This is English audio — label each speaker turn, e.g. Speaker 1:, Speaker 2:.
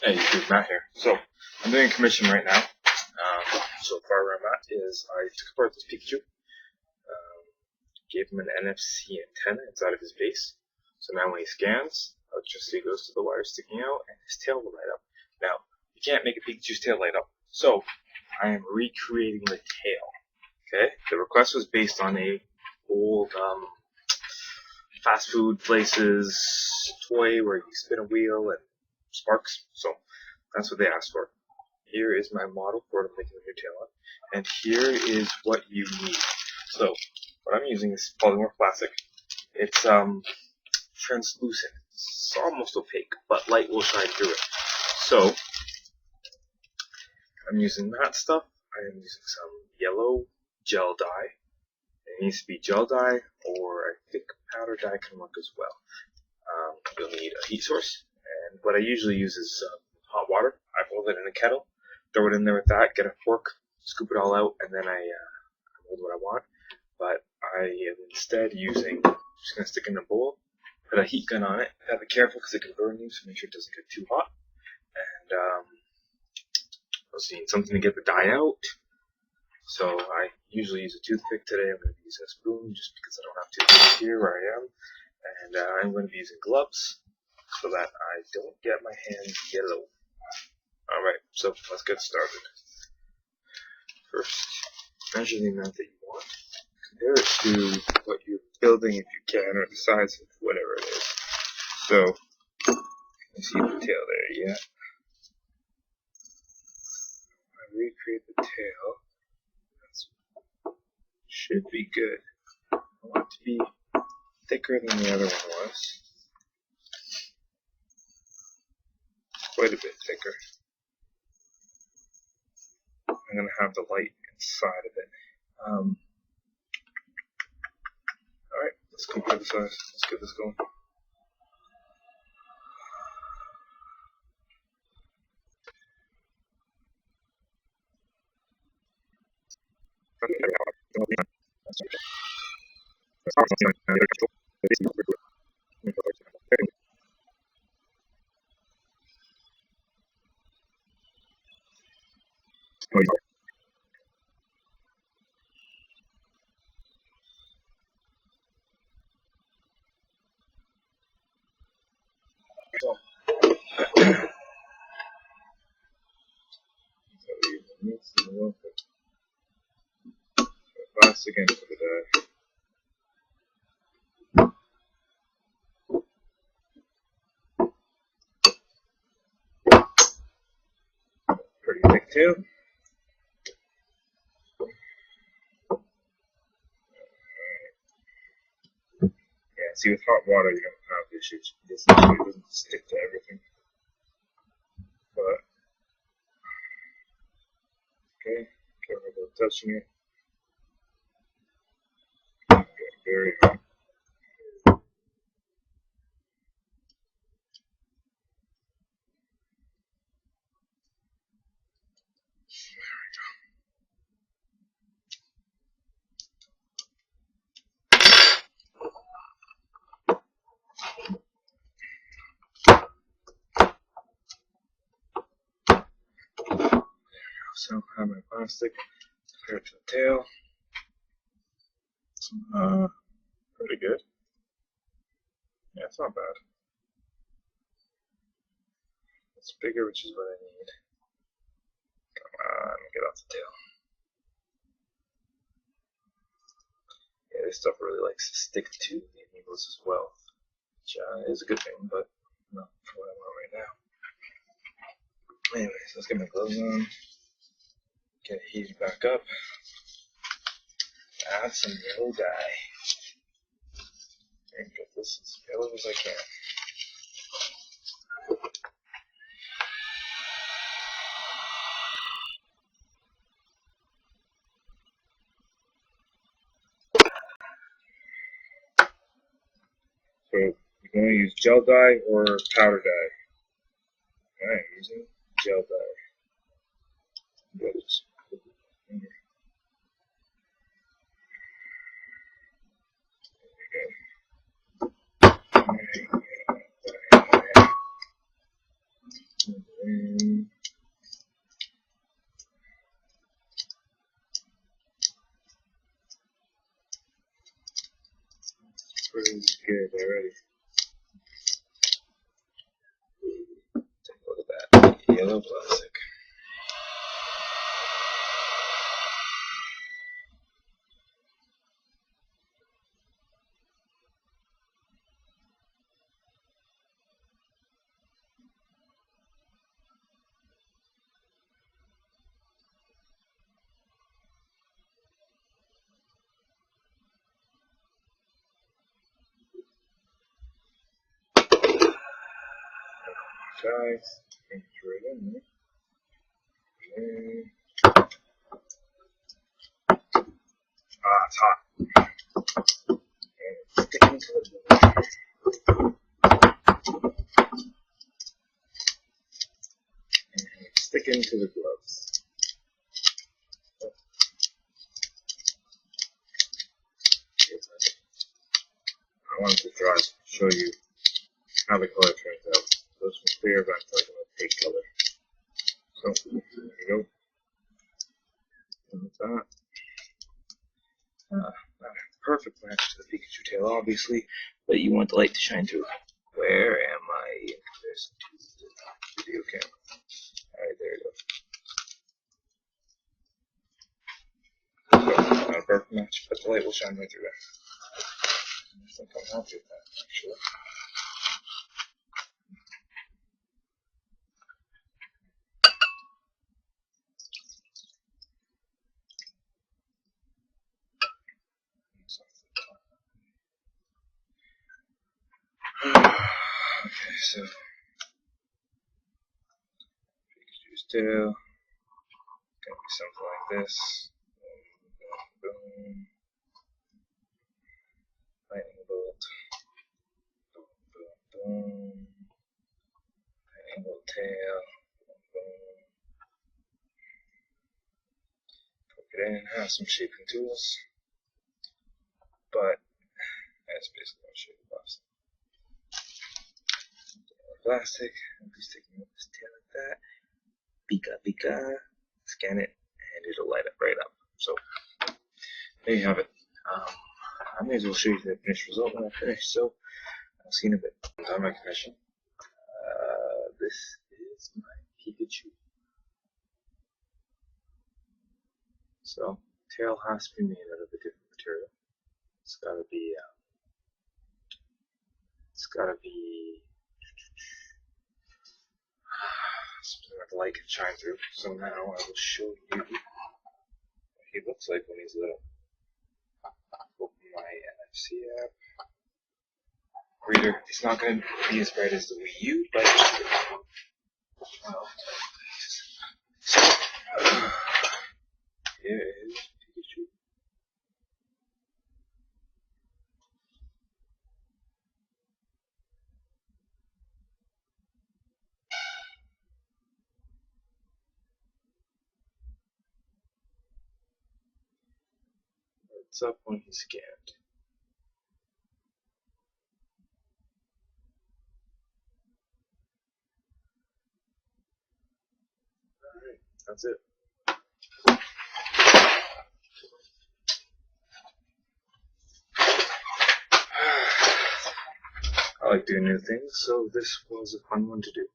Speaker 1: Hey, YouTube, Matt here. So, I'm doing a commission right now. So far where I'm at is I took apart this Pikachu, gave him an NFC antenna inside of his base. So now when he scans, electricity goes to the wire sticking out and his tail will light up. Now, you can't make a Pikachu's tail light up, so I am recreating the tail. Okay? The request was based on a old fast food places toy where you spin a wheel and sparks. So that's what they asked for. Here is my model for what I'm making the new tail on, and here is what you need. So what I'm using is polymer plastic. It's translucent. It's almost opaque, but light will shine through it. So I'm using that stuff. I am using some yellow gel dye. It needs to be gel dye, or I think powder dye can work as well. You'll need a heat source, and what I usually use is hot water. I hold it in a kettle, throw it in there with that, get a fork, scoop it all out, and then I mold what I want. But I am instead using, just going to stick it in a bowl, put a heat gun on it, have to be careful because it can burn you, so make sure it doesn't get too hot. And I was needing something to get the dye out. So I usually use a toothpick. Today I'm going to be using a spoon just because I don't have toothpicks here where I am. And I'm going to be using gloves so that I don't get my hands yellow. Alright, so let's get started. First, measure the amount that you want. Compare it to what you're building if you can, or the size of whatever it is. So, you see the tail there, yeah? I recreate the tail. That should be good. I want it to be thicker than the other one was. Quite a bit thicker. I'm going to have the light inside of it. Alright, let's compare the size. Let's get this going. Plastic and for the dye. Pretty thick too. Yeah, see with hot water you don't have this issue. This issue doesn't stick to everything. But okay, careful about touching it. Very hot. So I have my plastic compared to the tail. Pretty good. Yeah, it's not bad. It's bigger, which is what I need. Come on, get off the tail. Yeah, this stuff really likes to stick to the needles as well, which is a good thing, but not for what I want right now. Anyways, let's get my gloves on. Get it heated back up. Add some yellow dye. And get this as yellow as I can. So you're going to use gel dye or powder dye. I'm using gel dye. Just put it in here. There we go. Pretty good already. Take a look at that yellow plastic. Guys, it's right in there. It's hot. And it's sticking to the glove. And it's sticking to the gloves. I wanted to try to show you how the color turns out. Goes from clear back to like an opaque color. So there you go. And with that. Not a perfect match to the Pikachu tail, obviously, but you want the light to shine through. Where am I? There's the video camera. Alright, there you go. So, not a perfect match, but the light will shine right through there. I think I'm happy with that, actually. Okay, so Pikachu's tail, gonna be something like this. Boom, boom, boom. Lightning bolt. Boom, boom, boom. Lightning bolt tail. Boom, boom. Poke it in. Have some shaping tools, but that's basically what shape of plastic. Plastic. I'll be sticking with this tail like that. Pika Pika. Scan it, and it'll light up right up. So there you have it. I may as well show you the finished result when I finish. So I'll see you in a bit. I'm done my commission. This is my Pikachu. So tail has to be made out of a different material. It's gotta be something that the light can shine through. So now I will show you what he looks like when he's little. Open my NFC app. Reader. It's not going to be as bright as the Wii U, but here is Pikachu. What's up when he's scanned? Alright, that's it. I like doing new things, so this was a fun one to do.